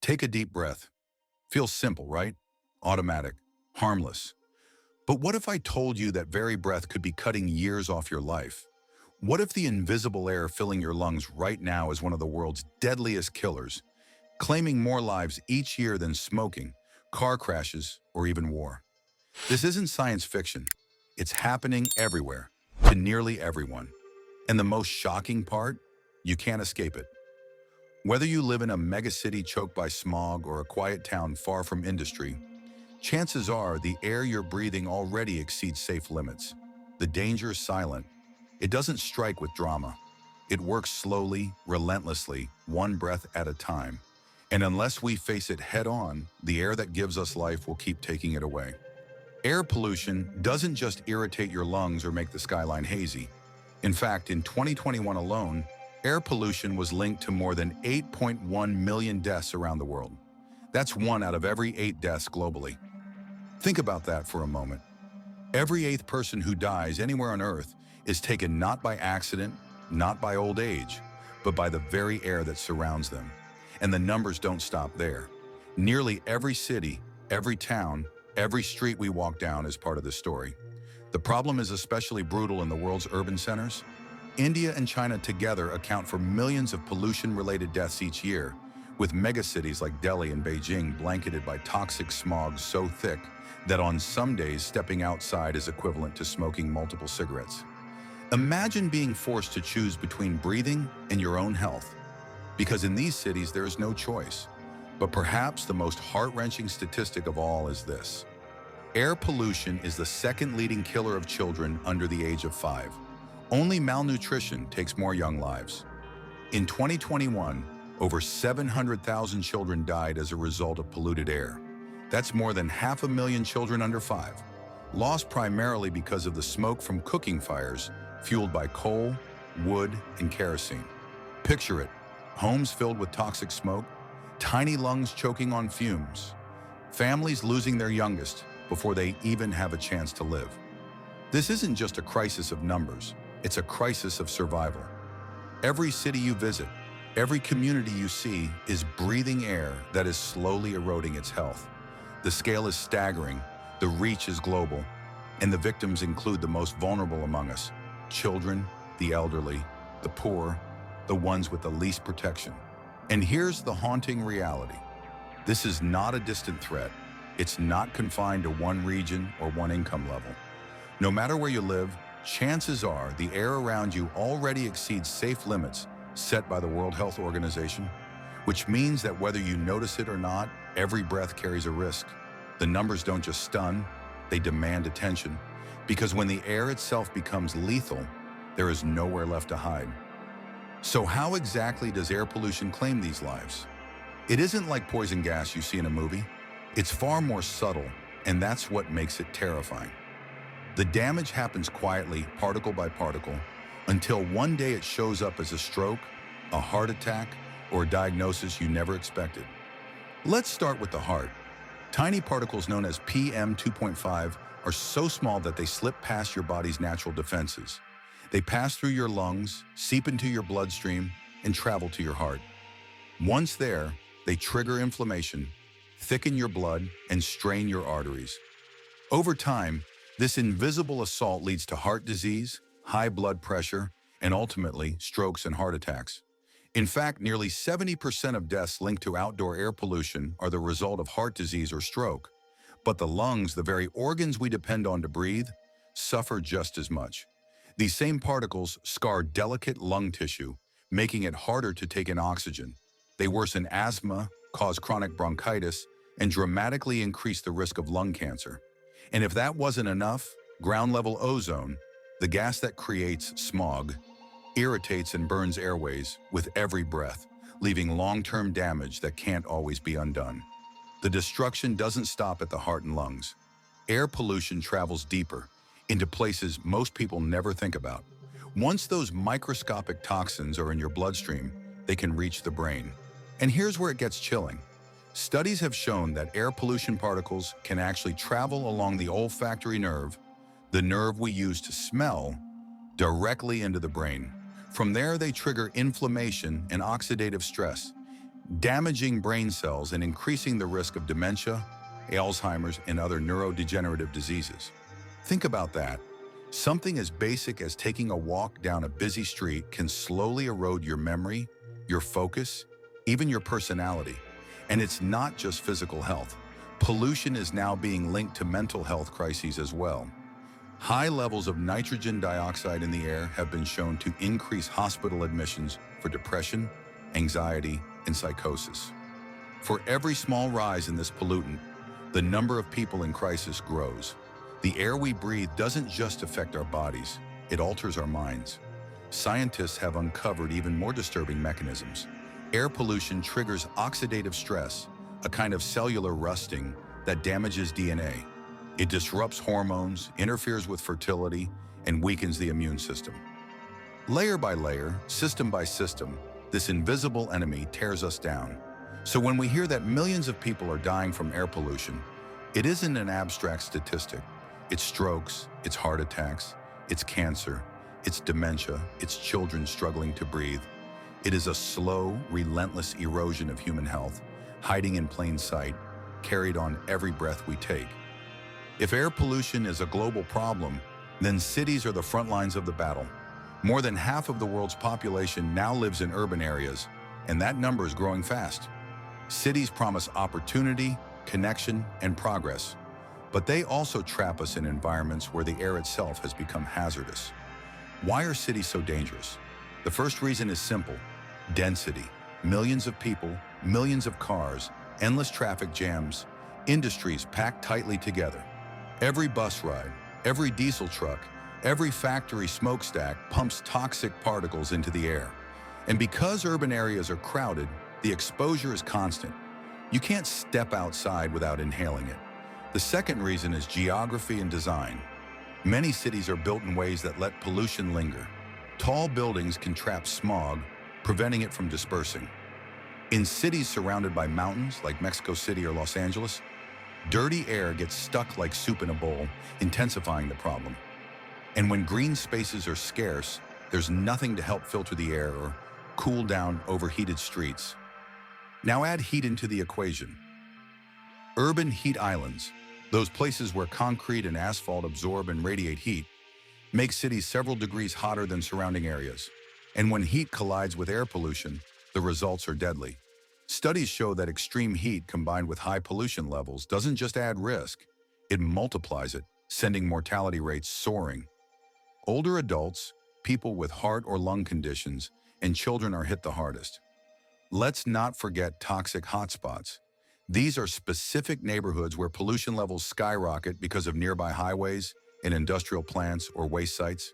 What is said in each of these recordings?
Take a deep breath. Feels simple, right? Automatic, harmless. But what if I told you that very breath could be cutting years off your life? What if the invisible air filling your lungs right now is one of the world's deadliest killers, claiming more lives each year than smoking, car crashes, or even war? This isn't science fiction. It's happening everywhere, to nearly everyone. And the most shocking part? You can't escape it. Whether you live in a megacity choked by smog or a quiet town far from industry, chances are the air you're breathing already exceeds safe limits. The danger is silent. It doesn't strike with drama. It works slowly, relentlessly, one breath at a time. And unless we face it head on, the air that gives us life will keep taking it away. Air pollution doesn't just irritate your lungs or make the skyline hazy. In fact, in 2021 alone, air pollution was linked to more than 8.1 million deaths around the world. That's 1 out of every 8 deaths globally. Think about that for a moment. Every 8th person who dies anywhere on Earth is taken not by accident, not by old age, but by the very air that surrounds them. And the numbers don't stop there. Nearly every city, every town, every street we walk down is part of this story. The problem is especially brutal in the world's urban centers. India and China together account for millions of pollution-related deaths each year, with megacities like Delhi and Beijing blanketed by toxic smog so thick that on some days stepping outside is equivalent to smoking multiple cigarettes. Imagine being forced to choose between breathing and your own health, because in these cities there is no choice. But perhaps the most heart-wrenching statistic of all is this. Air pollution is the second leading killer of children under the age of 5. Only malnutrition takes more young lives. In 2021, over 700,000 children died as a result of polluted air. That's more than 500,000 children under 5, lost primarily because of the smoke from cooking fires fueled by coal, wood, and kerosene. Picture it, homes filled with toxic smoke, tiny lungs choking on fumes, families losing their youngest before they even have a chance to live. This isn't just a crisis of numbers, it's a crisis of survival. Every city you visit, every community you see is breathing air that is slowly eroding its health. The scale is staggering, the reach is global, and the victims include the most vulnerable among us: children, the elderly, the poor, the ones with the least protection. And here's the haunting reality. This is not a distant threat. It's not confined to one region or one income level. No matter where you live, chances are the air around you already exceeds safe limits set by the World Health Organization, which means that whether you notice it or not, every breath carries a risk. The numbers don't just stun, they demand attention, because when the air itself becomes lethal, there is nowhere left to hide. So how exactly does air pollution claim these lives? It isn't like poison gas you see in a movie. It's far more subtle, and that's what makes it terrifying. The damage happens quietly, particle by particle, until one day it shows up as a stroke, a heart attack, or a diagnosis you never expected. Let's start with the heart. Tiny particles known as PM2.5 are so small that they slip past your body's natural defenses. They pass through your lungs, seep into your bloodstream, and travel to your heart. Once there, they trigger inflammation, thicken your blood, and strain your arteries. Over time, this invisible assault leads to heart disease, high blood pressure, and ultimately strokes and heart attacks. In fact, nearly 70% of deaths linked to outdoor air pollution are the result of heart disease or stroke. But the lungs, the very organs we depend on to breathe, suffer just as much. These same particles scar delicate lung tissue, making it harder to take in oxygen. They worsen asthma, cause chronic bronchitis, and dramatically increase the risk of lung cancer. And if that wasn't enough, ground-level ozone, the gas that creates smog, irritates and burns airways with every breath, leaving long-term damage that can't always be undone. The destruction doesn't stop at the heart and lungs. Air pollution travels deeper, into places most people never think about. Once those microscopic toxins are in your bloodstream, they can reach the brain. And here's where it gets chilling. Studies have shown that air pollution particles can actually travel along the olfactory nerve, the nerve we use to smell, directly into the brain. From there, they trigger inflammation and oxidative stress, damaging brain cells and increasing the risk of dementia, Alzheimer's, and other neurodegenerative diseases. Think about that. Something as basic as taking a walk down a busy street can slowly erode your memory, your focus, even your personality. And it's not just physical health. Pollution is now being linked to mental health crises as well. High levels of nitrogen dioxide in the air have been shown to increase hospital admissions for depression, anxiety, and psychosis. For every small rise in this pollutant, the number of people in crisis grows. The air we breathe doesn't just affect our bodies, it alters our minds. Scientists have uncovered even more disturbing mechanisms. Air pollution triggers oxidative stress, a kind of cellular rusting that damages DNA. It disrupts hormones, interferes with fertility, and weakens the immune system. Layer by layer, system by system, this invisible enemy tears us down. So when we hear that millions of people are dying from air pollution, it isn't an abstract statistic. It's strokes, it's heart attacks, it's cancer, it's dementia, it's children struggling to breathe. It is a slow, relentless erosion of human health, hiding in plain sight, carried on every breath we take. If air pollution is a global problem, then cities are the front lines of the battle. More than half of the world's population now lives in urban areas, and that number is growing fast. Cities promise opportunity, connection, and progress, but they also trap us in environments where the air itself has become hazardous. Why are cities so dangerous? The first reason is simple: density. Millions of people, millions of cars, endless traffic jams, industries packed tightly together. Every bus ride, every diesel truck, every factory smokestack pumps toxic particles into the air. And because urban areas are crowded, the exposure is constant. You can't step outside without inhaling it. The second reason is geography and design. Many cities are built in ways that let pollution linger. Tall buildings can trap smog, preventing it from dispersing. In cities surrounded by mountains like Mexico City or Los Angeles, dirty air gets stuck like soup in a bowl, intensifying the problem. And when green spaces are scarce, there's nothing to help filter the air or cool down overheated streets. Now add heat into the equation. Urban heat islands, those places where concrete and asphalt absorb and radiate heat, make cities several degrees hotter than surrounding areas. And when heat collides with air pollution, the results are deadly. Studies show that extreme heat combined with high pollution levels doesn't just add risk, it multiplies it, sending mortality rates soaring. Older adults, people with heart or lung conditions, and children are hit the hardest. Let's not forget toxic hotspots. These are specific neighborhoods where pollution levels skyrocket because of nearby highways, in industrial plants, or waste sites.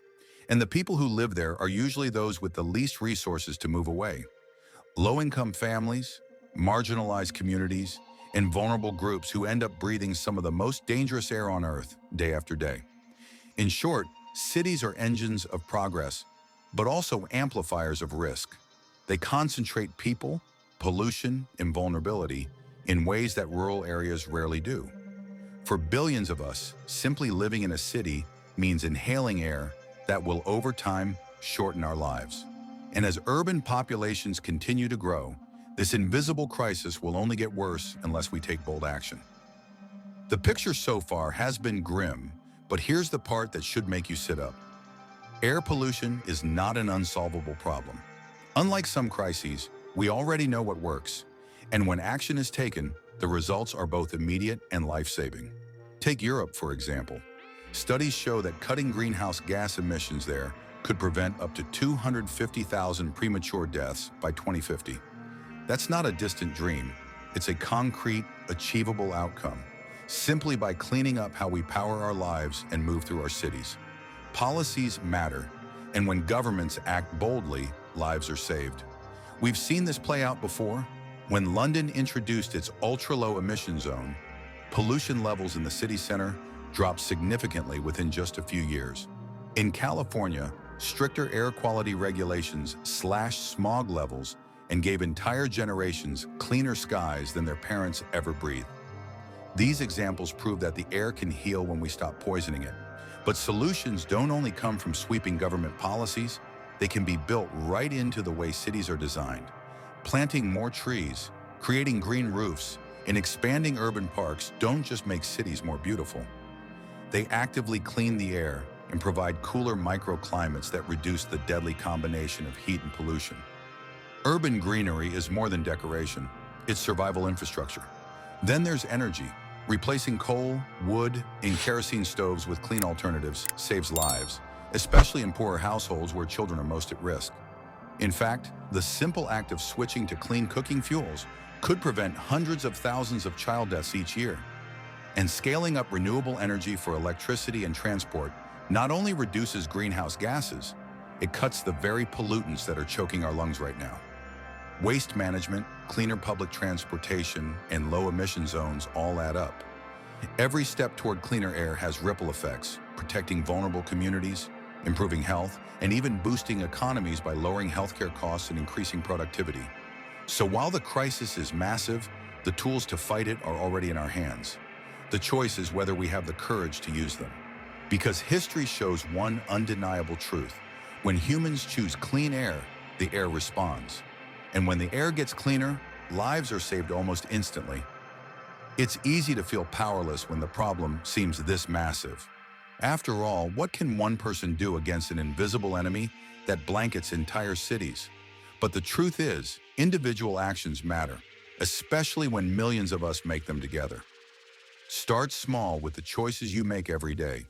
And the people who live there are usually those with the least resources to move away. Low-income families, marginalized communities, and vulnerable groups who end up breathing some of the most dangerous air on Earth day after day. In short, cities are engines of progress, but also amplifiers of risk. They concentrate people, pollution, and vulnerability in ways that rural areas rarely do. For billions of us, simply living in a city means inhaling air that will, over time, shorten our lives. And as urban populations continue to grow, this invisible crisis will only get worse unless we take bold action. The picture so far has been grim, but here's the part that should make you sit up. Air pollution is not an unsolvable problem. Unlike some crises, we already know what works, and when action is taken, the results are both immediate and life-saving. Take Europe, for example. Studies show that cutting greenhouse gas emissions there could prevent up to 250,000 premature deaths by 2050. That's not a distant dream. It's a concrete, achievable outcome, simply by cleaning up how we power our lives and move through our cities. Policies matter, and when governments act boldly, lives are saved. We've seen this play out before. When London introduced its ultra-low emission zone, pollution levels in the city center dropped significantly within just a few years. In California, stricter air quality regulations slashed smog levels and gave entire generations cleaner skies than their parents ever breathed. These examples prove that the air can heal when we stop poisoning it. But solutions don't only come from sweeping government policies, they can be built right into the way cities are designed. Planting more trees, creating green roofs, and expanding urban parks don't just make cities more beautiful. They actively clean the air and provide cooler microclimates that reduce the deadly combination of heat and pollution. Urban greenery is more than decoration, it's survival infrastructure. Then there's energy. Replacing coal, wood, and kerosene stoves with clean alternatives saves lives, especially in poorer households where children are most at risk. In fact, the simple act of switching to clean cooking fuels could prevent hundreds of thousands of child deaths each year. And scaling up renewable energy for electricity and transport not only reduces greenhouse gases, it cuts the very pollutants that are choking our lungs right now. Waste management, cleaner public transportation, and low-emission zones all add up. Every step toward cleaner air has ripple effects, protecting vulnerable communities, improving health, and even boosting economies by lowering healthcare costs and increasing productivity. So while the crisis is massive, the tools to fight it are already in our hands. The choice is whether we have the courage to use them. Because history shows one undeniable truth. When humans choose clean air, the air responds. And when the air gets cleaner, lives are saved almost instantly. It's easy to feel powerless when the problem seems this massive. After all, what can one person do against an invisible enemy that blankets entire cities? But the truth is, individual actions matter, especially when millions of us make them together. Start small with the choices you make every day.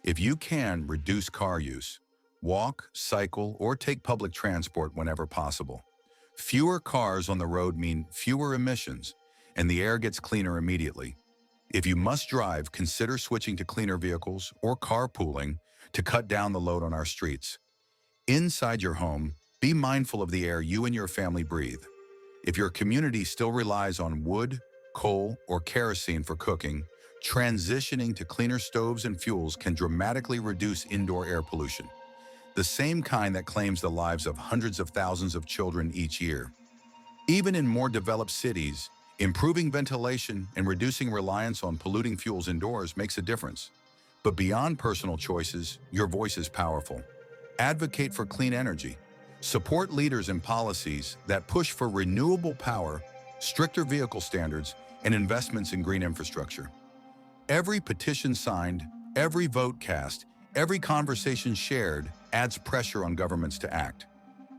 If you can, reduce car use. Walk, cycle, or take public transport whenever possible. Fewer cars on the road mean fewer emissions, and the air gets cleaner immediately. If you must drive, consider switching to cleaner vehicles or carpooling to cut down the load on our streets. Inside your home, be mindful of the air you and your family breathe. If your community still relies on wood, coal, or kerosene for cooking, transitioning to cleaner stoves and fuels can dramatically reduce indoor air pollution, the same kind that claims the lives of hundreds of thousands of children each year. Even in more developed cities, improving ventilation and reducing reliance on polluting fuels indoors makes a difference. But beyond personal choices, your voice is powerful. Advocate for clean energy. Support leaders and policies that push for renewable power, stricter vehicle standards, and investments in green infrastructure. Every petition signed, every vote cast, every conversation shared adds pressure on governments to act.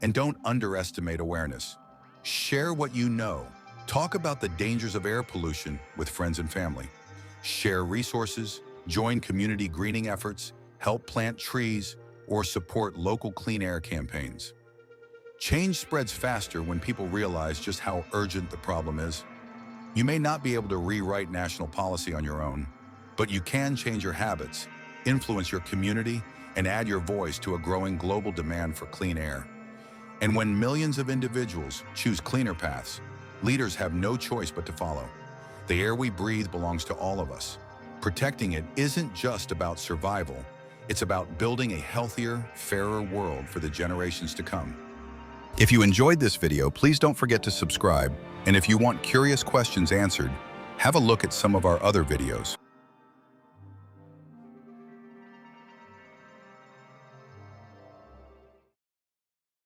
And don't underestimate awareness. Share what you know. Talk about the dangers of air pollution with friends and family. Share resources, join community greening efforts, help plant trees, or support local clean air campaigns. Change spreads faster when people realize just how urgent the problem is. You may not be able to rewrite national policy on your own, but you can change your habits, influence your community, and add your voice to a growing global demand for clean air. And when millions of individuals choose cleaner paths, leaders have no choice but to follow. The air we breathe belongs to all of us. Protecting it isn't just about survival, it's about building a healthier, fairer world for the generations to come. If you enjoyed this video, please don't forget to subscribe. And if you want curious questions answered, have a look at some of our other videos.